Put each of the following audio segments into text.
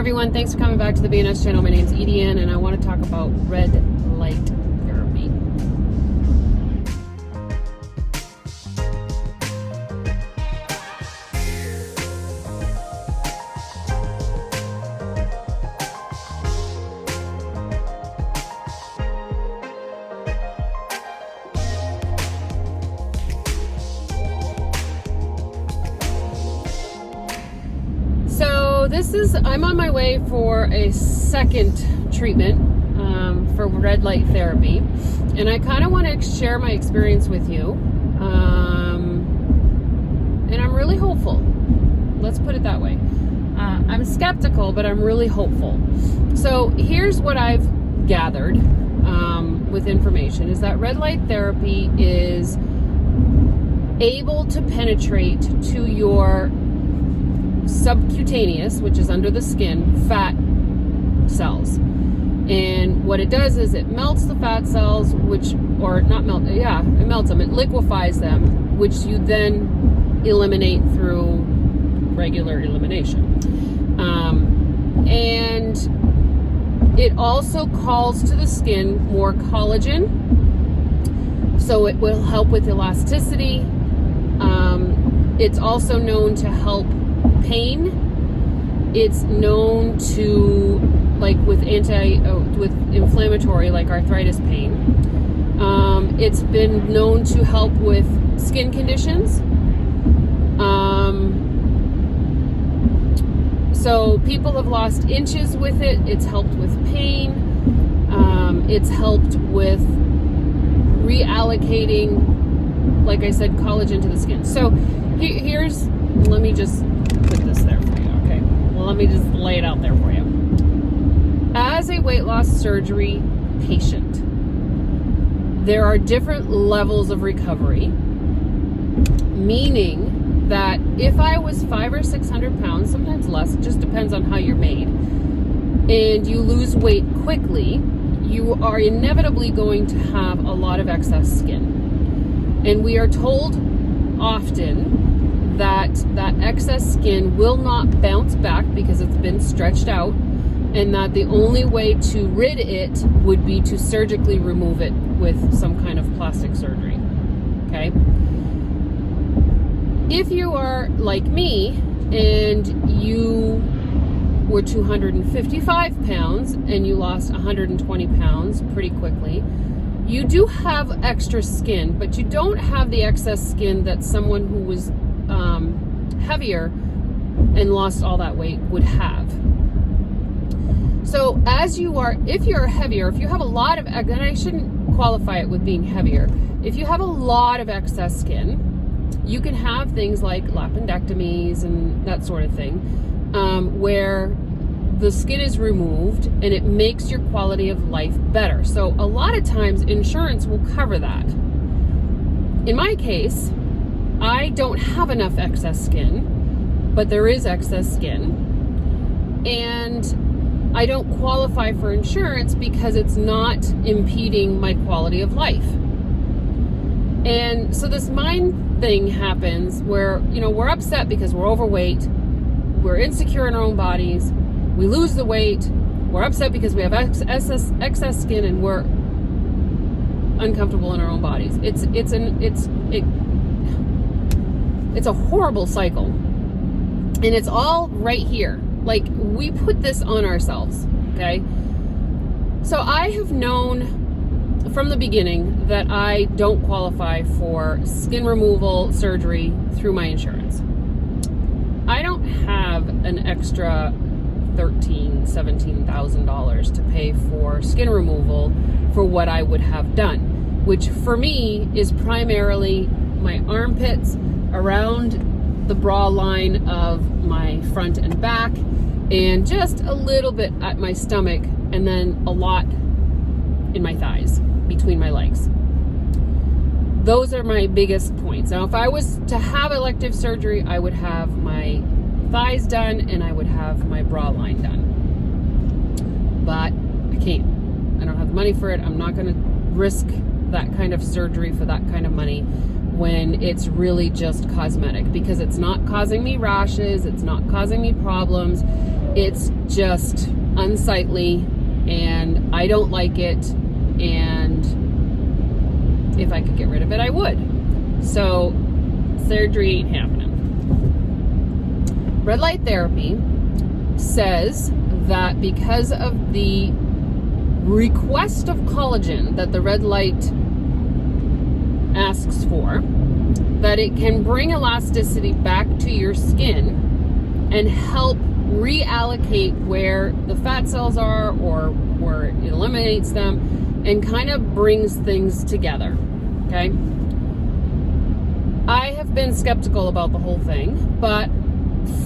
everyone, thanks for coming back to the BNS channel. My name's EdieAnne and I want to talk about red light therapy. I'm on my way for a second treatment for red light therapy, and I kind of want to share my experience with you, and I'm really hopeful. Let's put it that way. I'm skeptical, but I'm really hopeful. So here's what I've gathered with information, is that red light therapy is able to penetrate to your subcutaneous, which is under the skin, fat cells. And what it does is it melts the fat cells, it melts them, it liquefies them, which you then eliminate through regular elimination. And it also calls to the skin more collagen, so it will help with elasticity. It's also known to help pain. It's known to, like with inflammatory, like arthritis pain. It's been known to help with skin conditions. So people have lost inches with it. It's helped with pain. It's helped with reallocating, like I said, collagen to the skin. So let me just put this there for you, okay? Well, let me just lay it out there for you. As a weight loss surgery patient, there are different levels of recovery, meaning that if I was 500 or 600 pounds, sometimes less, it just depends on how you're made, and you lose weight quickly, you are inevitably going to have a lot of excess skin. And we are told often that excess skin will not bounce back because it's been stretched out, and that the only way to rid it would be to surgically remove it with some kind of plastic surgery. Okay? If you are like me and you were 255 pounds and you lost 120 pounds pretty quickly, you do have extra skin, but you don't have the excess skin that someone who was heavier and lost all that weight would have. So if you're heavier, if you have a lot of, and I shouldn't qualify it with being heavier, if you have a lot of excess skin, you can have things like lapidectomies and that sort of thing, where the skin is removed and it makes your quality of life better. So a lot of times insurance will cover that. In my case, I don't have enough excess skin, but there is excess skin, and I don't qualify for insurance because it's not impeding my quality of life. And so this mind thing happens where, we're upset because we're overweight, we're insecure in our own bodies, we lose the weight, we're upset because we have excess skin, and we're uncomfortable in our own bodies. It's a horrible cycle, and it's all right here. Like, we put this on ourselves, okay? So I have known from the beginning that I don't qualify for skin removal surgery through my insurance. I don't have an extra $13,000, $17,000 to pay for skin removal for what I would have done, which for me is primarily my armpits, around the bra line of my front and back, and just a little bit at my stomach, and then a lot in my thighs, between my legs. Those are my biggest points. Now, if I was to have elective surgery, I would have my thighs done and I would have my bra line done. But I can't. I don't have the money for it. I'm not going to risk that kind of surgery for that kind of money when it's really just cosmetic, because it's not causing me rashes, it's not causing me problems. It's just unsightly, and I don't like it, and if I could get rid of it, I would. So surgery ain't happening. Red light therapy says that because of the request of collagen that the red light asks for, that it can bring elasticity back to your skin and help reallocate where the fat cells are, or where it eliminates them, and kind of brings things together. Okay? I have been skeptical about the whole thing, but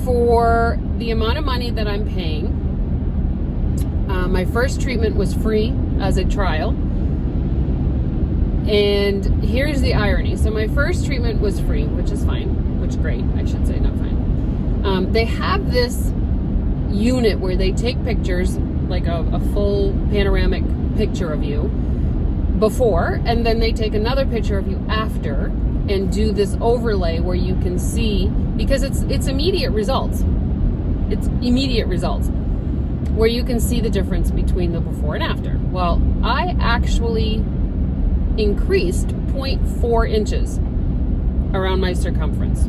for the amount of money that I'm paying, my first treatment was free as a trial. And here's the irony. So my first treatment was free, which is fine, which is great, I should say, not fine. They have this unit where they take pictures, like a full panoramic picture of you before, and then they take another picture of you after, and do this overlay where you can see, because it's immediate results. It's immediate results where you can see the difference between the before and after. Well, I actually increased 0.4 inches around my circumference.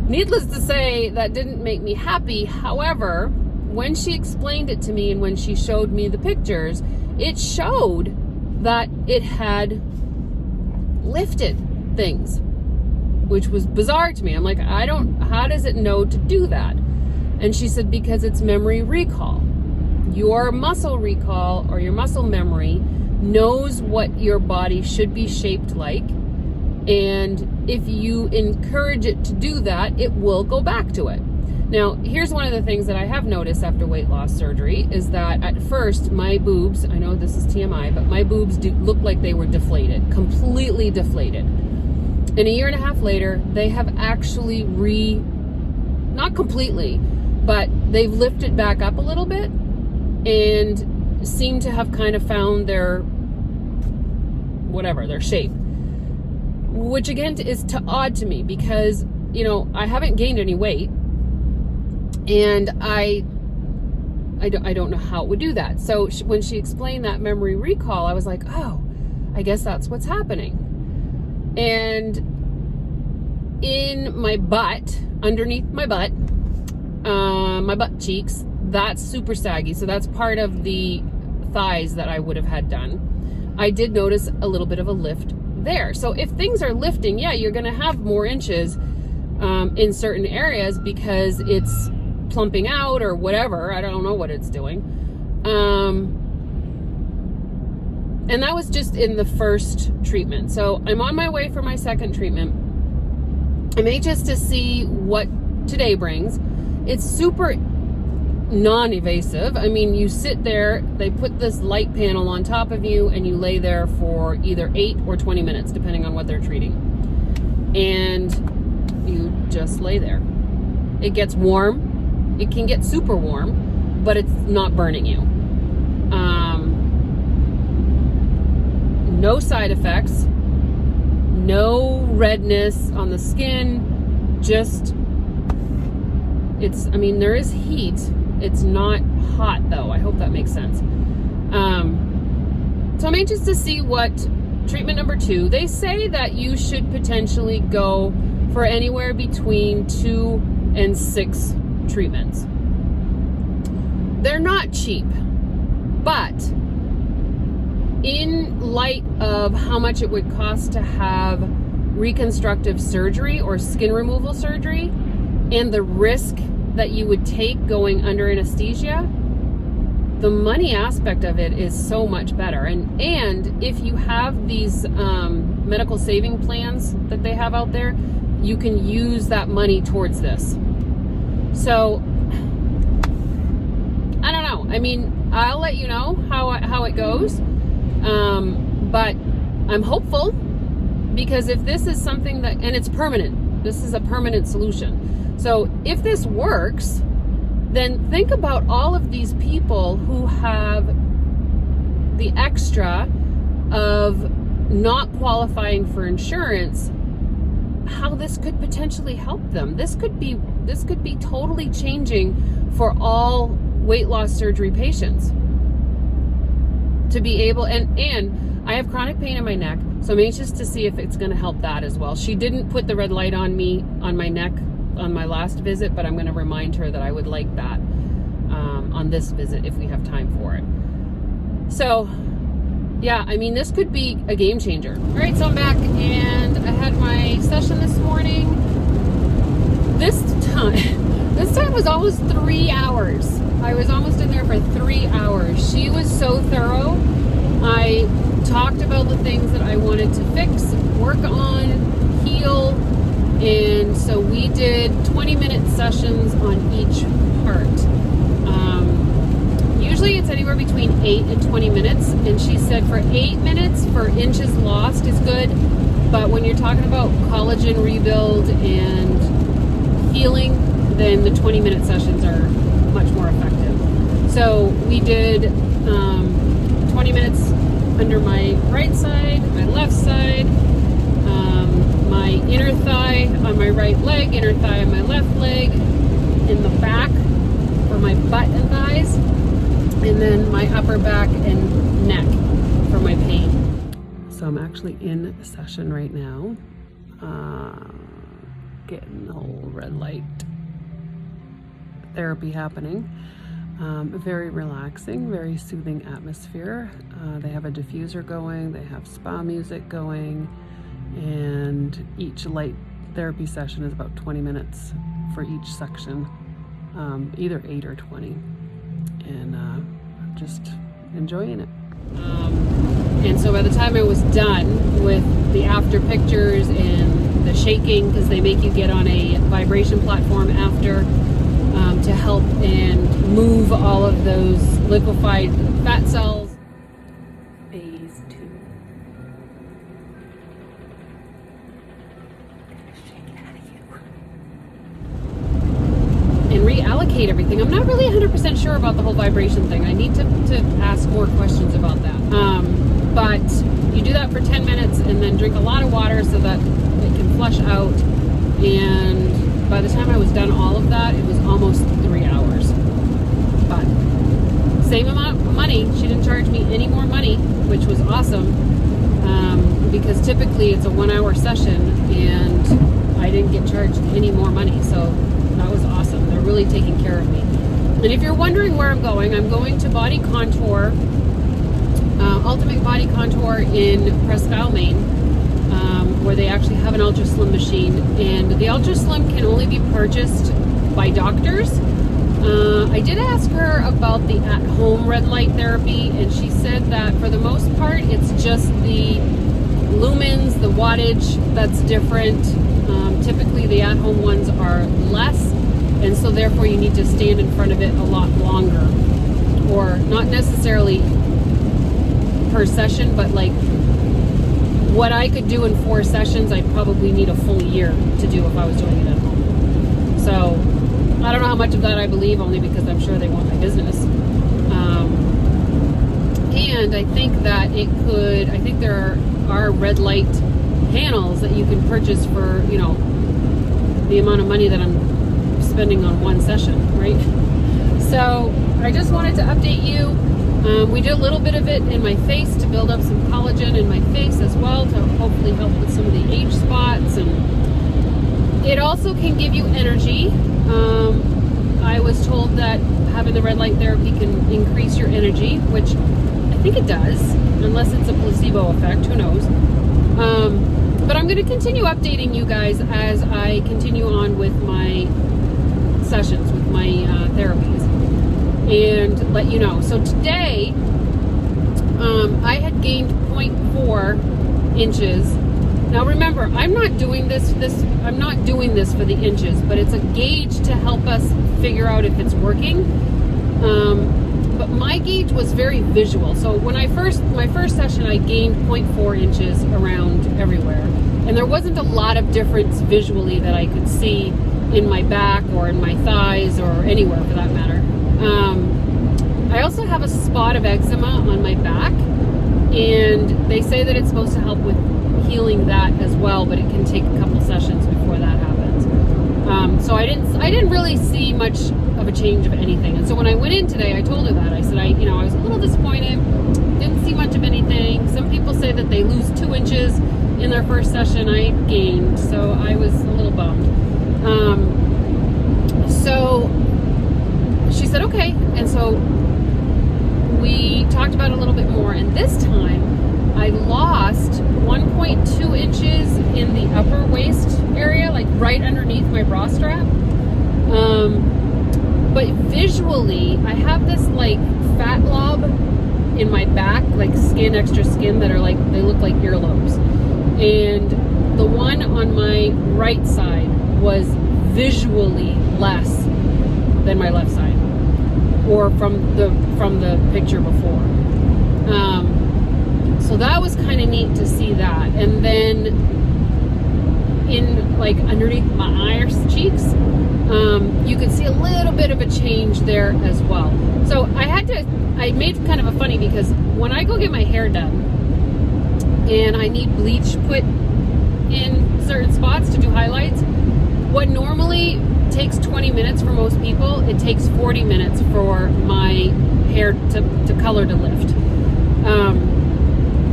Needless to say, that didn't make me happy. However, when she explained it to me and when she showed me the pictures, it showed that it had lifted things, which was bizarre to me. I'm like, how does it know to do that? And she said, because it's memory recall. Your muscle recall, or your muscle memory, knows what your body should be shaped like. And if you encourage it to do that, it will go back to it. Now, here's one of the things that I have noticed after weight loss surgery is that at first my boobs, I know this is TMI, but my boobs do look like they were deflated, completely deflated. And a year and a half later, they have actually not completely, but they've lifted back up a little bit and seem to have kind of found their shape. Which again is odd to me because, I haven't gained any weight, and I don't know how it would do that. So when she explained that memory recall, I was like, oh, I guess that's what's happening. And in my butt, underneath my butt cheeks, that's super saggy. So that's part of the thighs that I would have had done. I did notice a little bit of a lift there. So if things are lifting, yeah, you're going to have more inches in certain areas because it's plumping out or whatever. I don't know what it's doing. And that was just in the first treatment. So I'm on my way for my second treatment. I'm anxious to see what today brings. It's super non-invasive. I mean, you sit there, they put this light panel on top of you, and you lay there for either 8 or 20 minutes, depending on what they're treating. And you just lay there. It gets warm. It can get super warm, but it's not burning you. No side effects, no redness on the skin, there is heat. It's not hot though. I hope that makes sense. So I'm anxious to see what treatment number 2. They say that you should potentially go for anywhere between 2 and 6 treatments. They're not cheap, but in light of how much it would cost to have reconstructive surgery or skin removal surgery and the risk that you would take going under anesthesia, the money aspect of it is so much better. And if you have these medical saving plans that they have out there, you can use that money towards this. So I don't know. I mean, I'll let you know how it goes. But I'm hopeful, because if this is something that, and it's permanent, this is a permanent solution. So if this works, then think about all of these people who have the extra of not qualifying for insurance, how this could potentially help them. This could be this could be totally changing for all weight loss surgery patients. To be able, and I have chronic pain in my neck, so I'm anxious to see if it's going to help that as well. She didn't put the red light on me, on my neck, on my last visit, but I'm going to remind her that I would like that on this visit if we have time for it. So, yeah, I mean, this could be a game changer. All right, so I'm back, and I had my session this morning. This time was almost 3 hours. I was almost in there for 3 hours. She was so thorough. I talked about the things that I wanted to fix, work on, heal, and so we did 20-minute sessions on each part. Usually it's anywhere between 8 and 20 minutes, and she said for 8 minutes for inches lost is good, but when you're talking about collagen rebuild and healing, then the 20-minute sessions are much more effective. So we did 20 minutes under my right side, my left side, my inner thigh on my right leg, inner thigh on my left leg, in the back for my butt and thighs, and then my upper back and neck for my pain. So I'm actually in session right now, getting the whole red light therapy happening. Very relaxing, very soothing atmosphere. They have a diffuser going, they have spa music going, and each light therapy session is about 20 minutes for each section, either 8 or 20. And I'm just enjoying it. And so by the time I was done with the after pictures and the shaking, because they make you get on a vibration platform after, to help and move all of those liquefied fat cells. Phase 2. Shake it out of you. And reallocate everything. I'm not really 100% sure about the whole vibration thing. I need to ask more questions about that. But you do that for 10 minutes and then drink a lot of water so that it can flush out. And by the time I was done all of that, it was almost 3 hours. But same amount of money. She didn't charge me any more money, which was awesome, because typically it's a 1 hour session and I didn't get charged any more money. So that was awesome. They're really taking care of me. And if you're wondering where I'm going to Body Contour, Ultimate Body Contour in Presque Isle, Maine, where they actually have an Ultra Slim machine, and the Ultra Slim can only be purchased by doctors. I did ask her about the at-home red light therapy, and she said that for the most part it's just the lumens, the wattage that's different. Typically the at-home ones are less, and so therefore you need to stand in front of it a lot longer, or not necessarily per session, but like what I could do in 4 sessions, I'd probably need a full year to do if I was doing it at home. So I don't know how much of that I believe, only because I'm sure they want my business. And I think that I think there are red light panels that you can purchase for, you know, the amount of money that I'm spending on one session, right? So I just wanted to update you. We did a little bit of it in my face to build up some collagen in my face as well, to hopefully help with some of the age spots, and it also can give you energy. I was told that having the red light therapy can increase your energy, which I think it does, unless it's a placebo effect, who knows. But I'm going to continue updating you guys as I continue on with my sessions, with my therapies, and let you know. So today, I had gained 0.4 inches. Now remember, I'm not doing this for the inches, but it's a gauge to help us figure out if it's working. But my gauge was very visual. So when my first session, I gained 0.4 inches around everywhere, and there wasn't a lot of difference visually that I could see in my back or in my thighs or anywhere for that matter. I also have a spot of eczema on my back, and they say that it's supposed to help with healing that as well, but it can take a couple sessions before that happens. So I didn't really see much of a change of anything. And so when I went in today, I told her that. I said, I was a little disappointed. Didn't see much of anything. Some people say that they lose 2 inches in their first session. I gained, so I was a little bummed. So she said, okay. And so we talked about it a little bit more. And this time I lost 1.2 inches in the upper waist area, like right underneath my bra strap. But visually, I have this like fat lob in my back, like extra skin that are like, they look like earlobes. And the one on my right side was visually less than my left side, or from the picture before. So that was kind of neat to see that. And then in like underneath my cheeks, you could see a little bit of a change there as well. So I made kind of a funny, because when I go get my hair done and I need bleach put in certain spots to do highlights, what normally takes 20 minutes for most people, it takes 40 minutes for my hair to color to lift.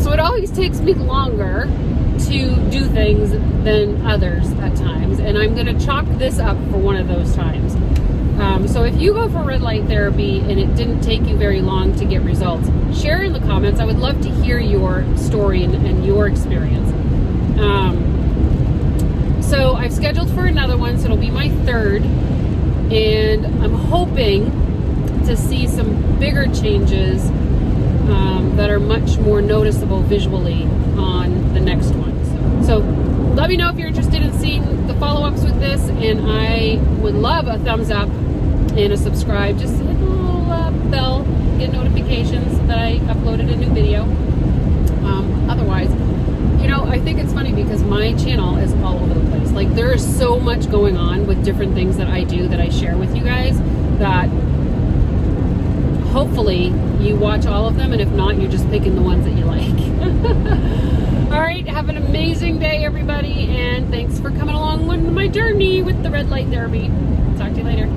So it always takes me longer to do things than others at times, and I'm going to chalk this up for one of those times. So if you go for red light therapy and it didn't take you very long to get results, share in the comments. I would love to hear your story and your experience. So I've scheduled for another one, so it'll be my 3rd, and I'm hoping to see some bigger changes that are much more noticeable visually on the next one. So let me know if you're interested in seeing the follow-ups with this, and I would love a thumbs up and a subscribe. Just hit the little bell, get notifications that I uploaded a new video. Otherwise, I think it's funny because my channel is all over the place. Like, there is so much going on with different things that I do that I share with you guys, that hopefully you watch all of them, and if not, you're just picking the ones that you like. All right, have an amazing day, everybody, and thanks for coming along on my journey with the red light therapy. Talk to you later.